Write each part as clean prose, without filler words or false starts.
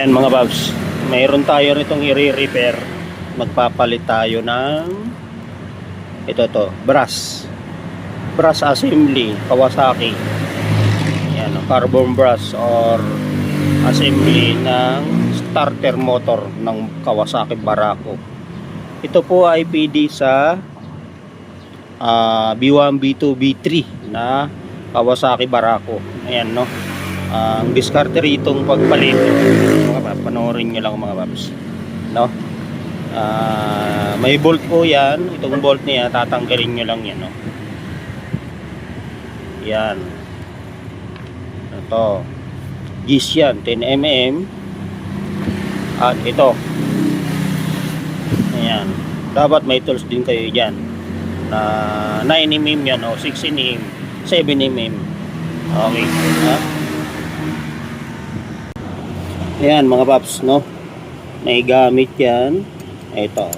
Ayan mga babs, mayroon tayo nitong i-repair. Magpapalit tayo ng brass assembly Kawasaki. Ayan, carbon brass or assembly ng starter motor ng Kawasaki Barako. Ito po ay PD sa B1, B2, B3 na Kawasaki Barako. Ayan, no. Ang diskarte ritong pagpalit, mga babs, panoorin nyo lang mga babs, no. May bolt po yan. Itong bolt niya tatanggalin nyo lang yan, no. Yan, ito gis yan, 10mm. At ito, ayan, dapat may tools din kayo dyan na 9mm yan o 16mm, 7mm. Okay, ha? Ayan mga paps, no, may gamit yan. Ito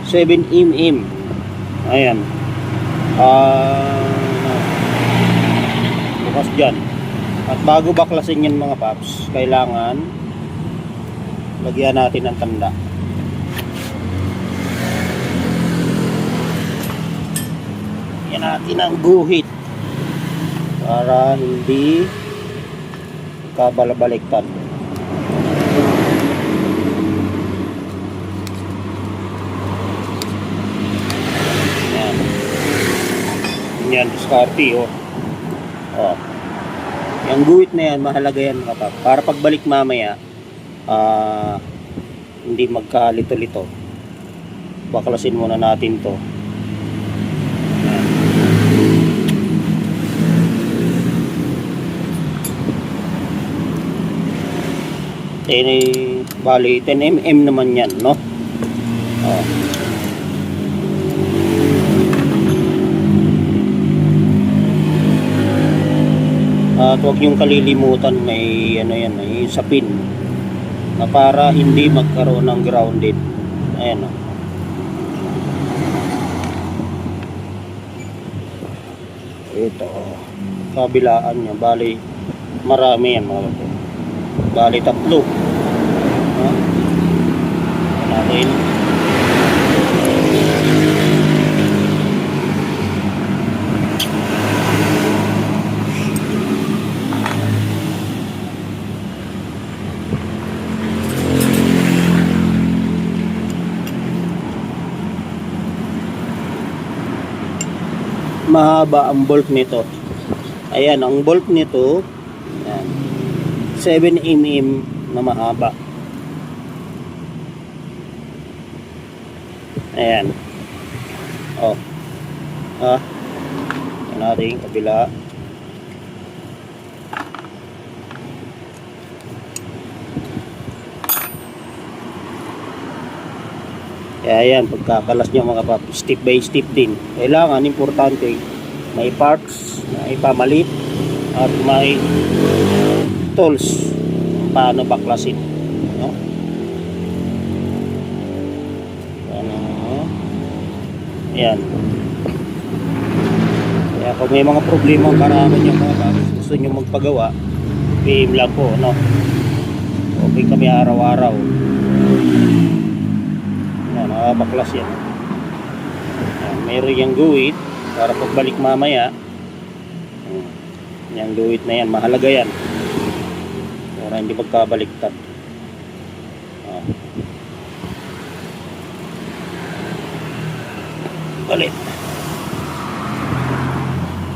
7mm. Ayan, bukas dyan. At bago baklasin yan mga paps, kailangan lagyan natin ng tanda. Lagyan natin ang guhit para hindi kabalabaliktad. Yan. Yan, diskarte, oh. Yung guhit na yan, mahalaga yan mga pap. Para pagbalik mamaya, hindi magkalito-lito. Baklasin muna natin to. Bali 10mm naman yan, no. At huwag yung kalilimutan, may ano yan, may sapin na para hindi magkaroon ng grounded. Ayan, no. Ito, kabilaan niya, bali marami yan mga kapatid. Bali tatlo. Natin. Mahaba ang bolt nito. Ayan, ang bolt nito, ayan, 7mm na mahaba. Ayan. Ayan natin kabila. Kaya yan, pagkakalas nyo mga pap, step by step din. Kailangan, importante, may parts na ipamalit at may tools paano baklasin, no? Ayan. Kaya kung may mga problema karaman yung mga pap, gusto nyo magpagawa, PM lang po, no? Okay kami araw-araw. Baklas yan. Mayroon yung guhit para pagbalik mamaya. Yung guhit na yan, mahalaga yan para hindi magkabaliktad. Balik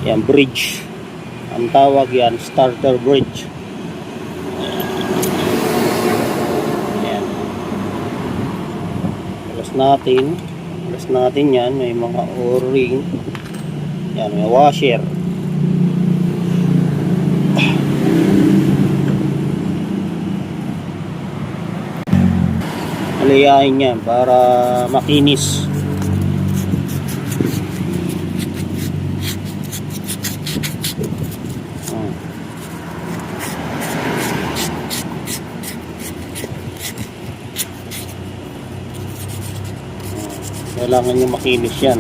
yan, bridge ang tawag yan, starter bridge. Alas natin yan, may mga o-ring yan, may washer. Alayain yan para makinis. Kailangan nyo makinis yan.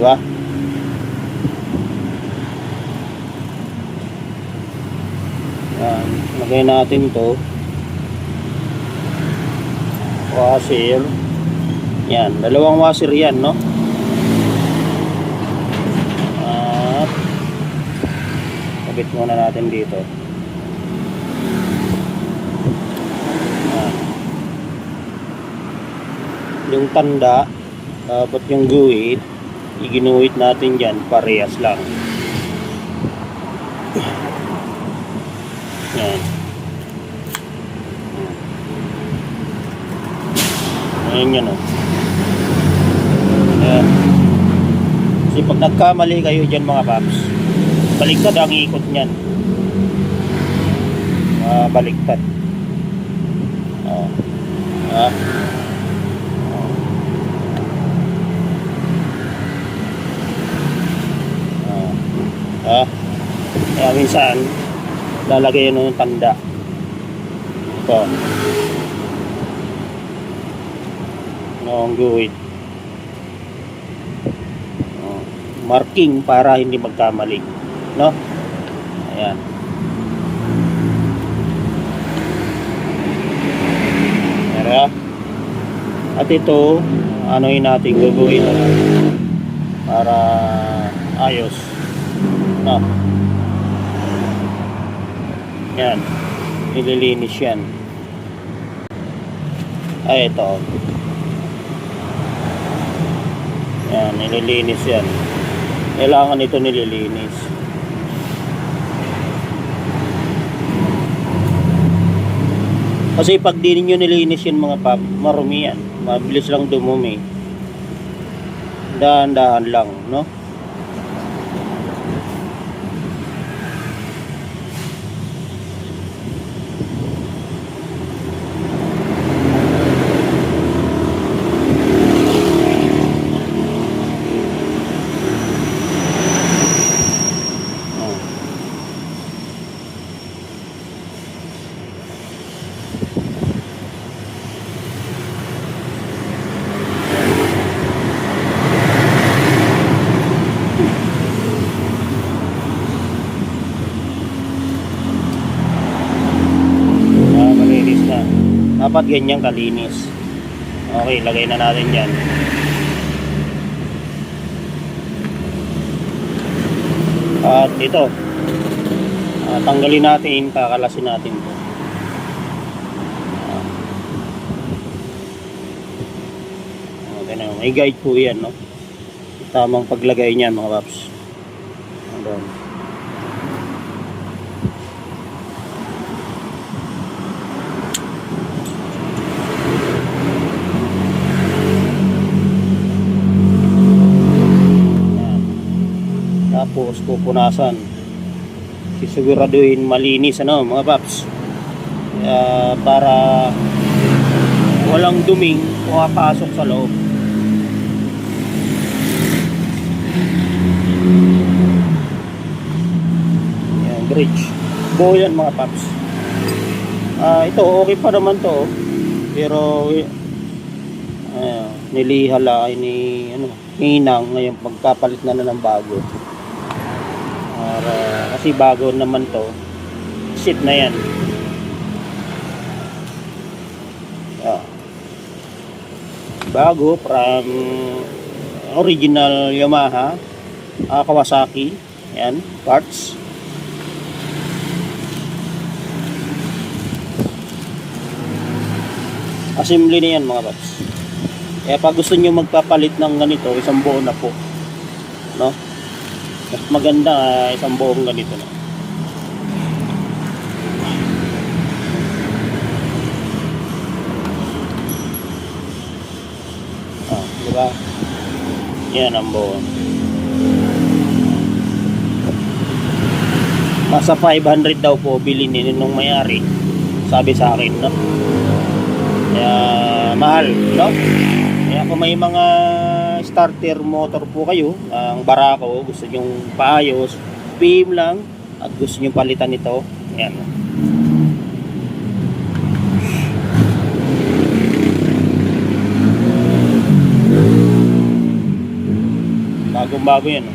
Diba? Yan. Lagay natin to. Washer. Yan. Dalawang washer yan, no? At kabit muna natin dito. Yan. Yung tanda, dapat yung guhit, iginuhit natin dyan, parehas lang. Yan. Ayan yan, o. Ayan. Kasi pag nagkamali kayo dyan mga paps, baliktad ang ikot nyan. Baliktad. Kaya minsan lalagay yun ng tanda. Ito ang guhit, marking para hindi magkamali, no? Ayan. Pero at ito ano'y natin guguhin para ayos, no? Yan, ililinis yan. Ay, ito. Yan, nililinis yan. Kailangan ito nililinis. Kasi pag di ninyo nilinis yun mga pap, marumi yan. Mabilis lang dumumi. Dahan-dahan lang, no? Dapat ganyan kalinis. Okay, lagay na natin yan. At ito, tanggalin natin, kakalasin natin ito. May guide po yan, no? Tamang paglagay niyan mga paps. Andun. Tapos pupunasan, sisiguraduhin malinis, ano mga paps, para walang duming pumapasok sa loob. Yan, bridge buo yan mga paps. Ito okay pa naman to, pero nilihala ay ni hinang ngayon pagpapalit na ng bago. Kasi bago naman to, sit na yan. Bago from original Yamaha, Kawasaki, yan, parts. Assembly na yan mga paps. Kaya pag gusto nyo magpapalit ng ganito, isang buo na po, no? Mas maganda isang buong ganito na. Diba? Yan ang buo. Nasa 500 daw po bilhin nung may-ari, sabi sa akin, no? Kaya mahal, no? Kaya kung may mga starter motor po kayo, ang Barako, gusto nyong paayos, PM lang, at gusto nyong palitan ito, yan. bagong bago yan.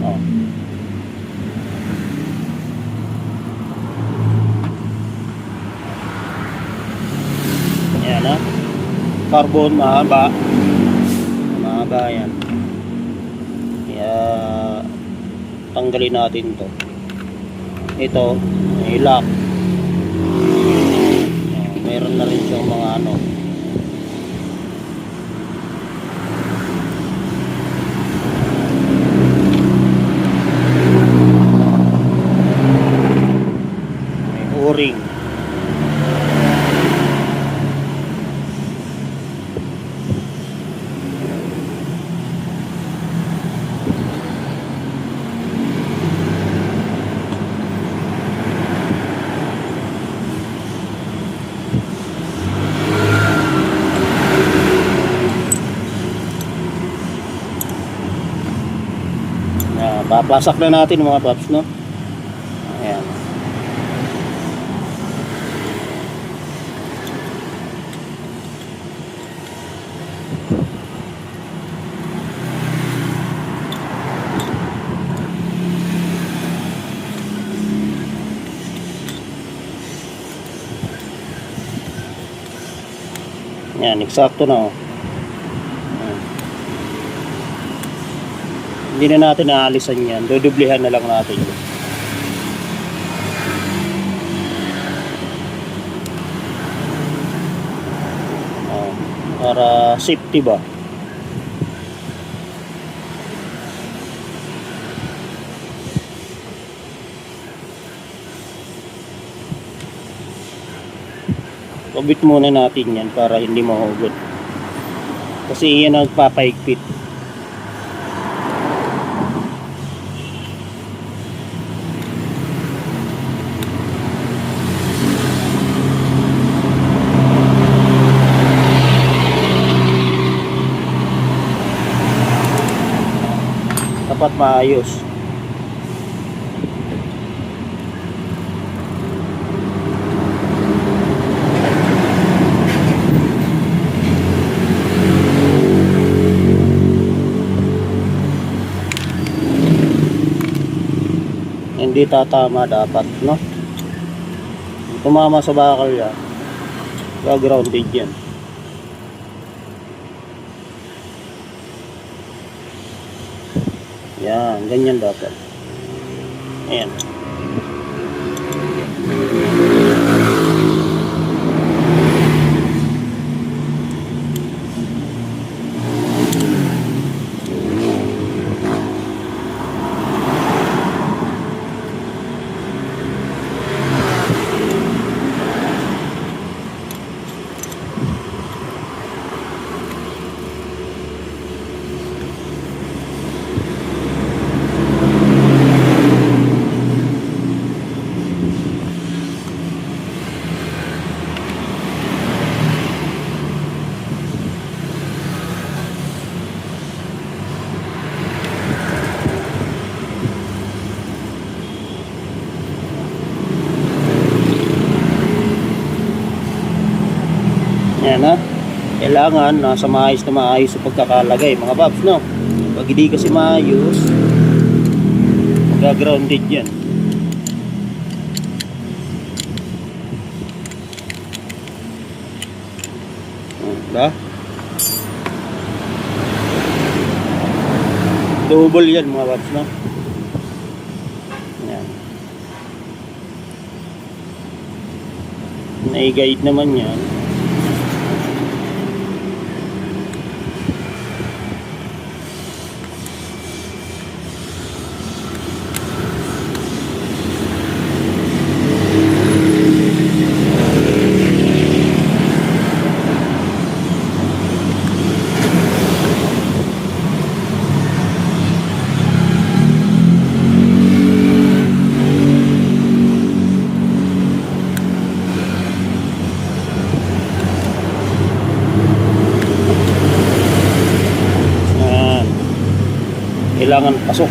Oh. Ayan ha. Carbon, mahaba. Mahaba yan. Kaya tanggalin natin to. Ito, may lock. Meron na rin siyang mga ano. May o-ring. Papasak na natin mga paps, no? Ayan. Ayan, eksakto na, oh. Hindi na natin naalisan yan. Dudublihan na lang natin yun. Para safety ba? Kabit muna natin yan para hindi mahugot. Kasi yan ang papaigpit. Dapat maayos. Hindi tatama dapat, no? Tumama sa bakal yan, grounded yan. Yan, ganyan dapat. Ayan. Yan ha. Kailangan nasa maayos na maayos sa pagkakalagay mga paps, no? Pag hindi kasi maayos, mag-grounded yan. Diba? Double yan mga paps, no? Yan. Na-guide naman yan. Kailangan pasok.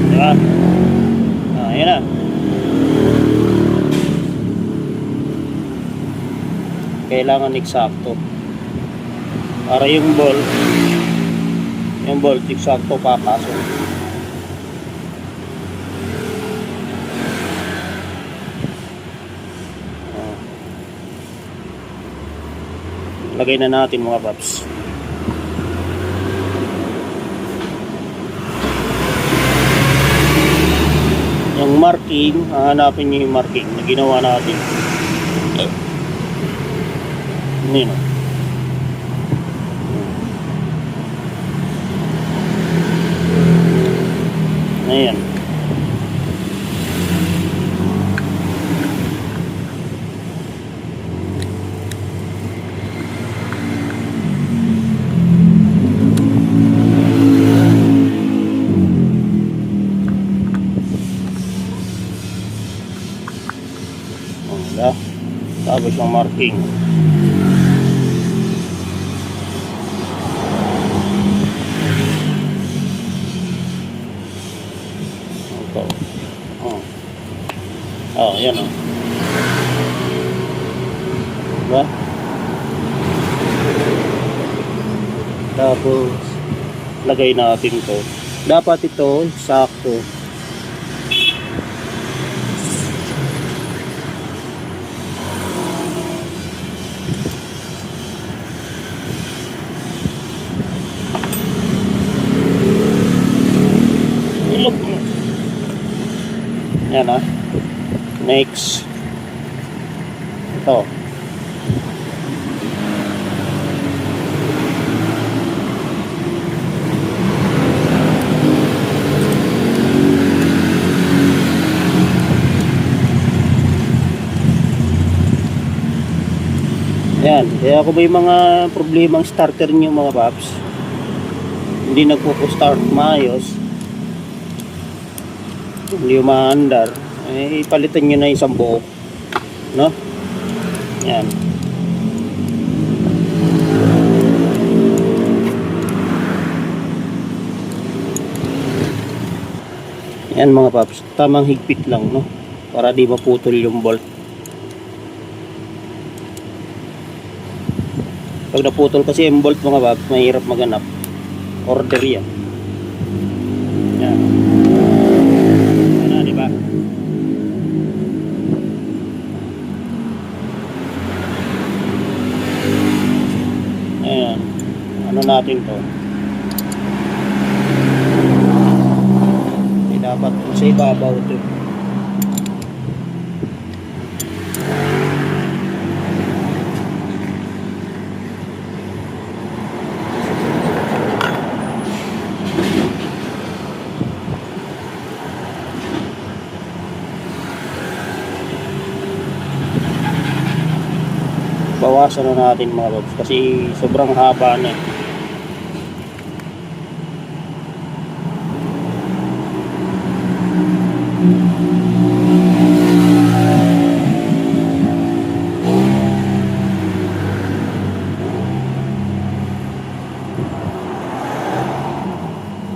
Diba? Ayan na. kailangan eksakto. Para yung bolt eksakto papasok. Lagay na natin mga paps. Yung marking, hahanapin nyo yung marking na ginawa natin. Nino. Ayan. Tapos yung marking. Ito. Yan o. Diba? Tapos lagay natin to. Dapat ito sakto. Yan next ito yan. Kaya kung may mga problemang starter nyo mga paps, hindi nagpo-start maayos, hindi umaandar, palitan nyo na isang buo, no? Yan. Yan mga paps, tamang higpit lang, no? Para di maputol yung bolt. Pag naputol kasi yung bolt mga paps, mahirap maganap. Order yan. Yan. Yan, diba? Ayan. Ano natin to? Dapat sa ibabaw ito. Bawasan na natin mga paps kasi sobrang haba na.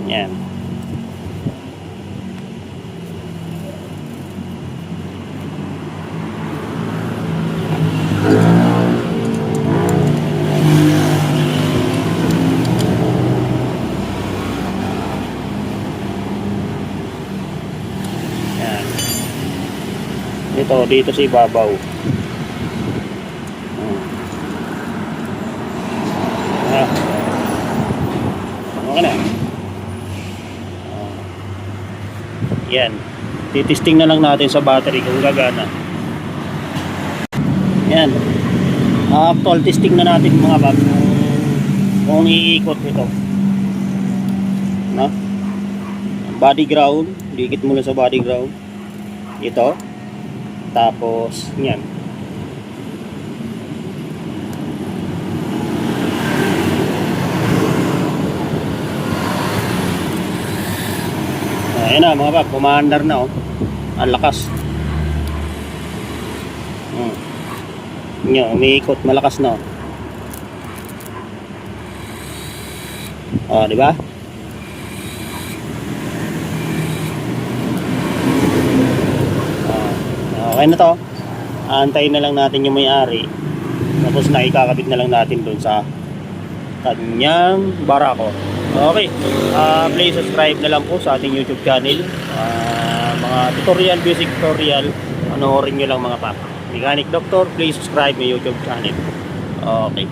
Yan. Dito sa ibabaw. Okay na. Yan. Titisting na lang natin sa battery kung gagana. Yan. Actual testing na natin mga bag. Kung iikot ito. No? Body ground. Dikit muna sa body ground. Ito. Tapos, yan. Ayan na mga pap, pumaandar na ang lakas. Yan, umiikot, malakas na di ba? Okay na to. Aantayin na lang natin yung may-ari Tapos naikakabit na lang natin doon sa kanyang barako. Okay, please subscribe na lang po sa ating YouTube channel. Mga tutorial, basic tutorial, panoorin nyo lang mga papa. Mechanic Doctor, please subscribe my YouTube channel. Okay.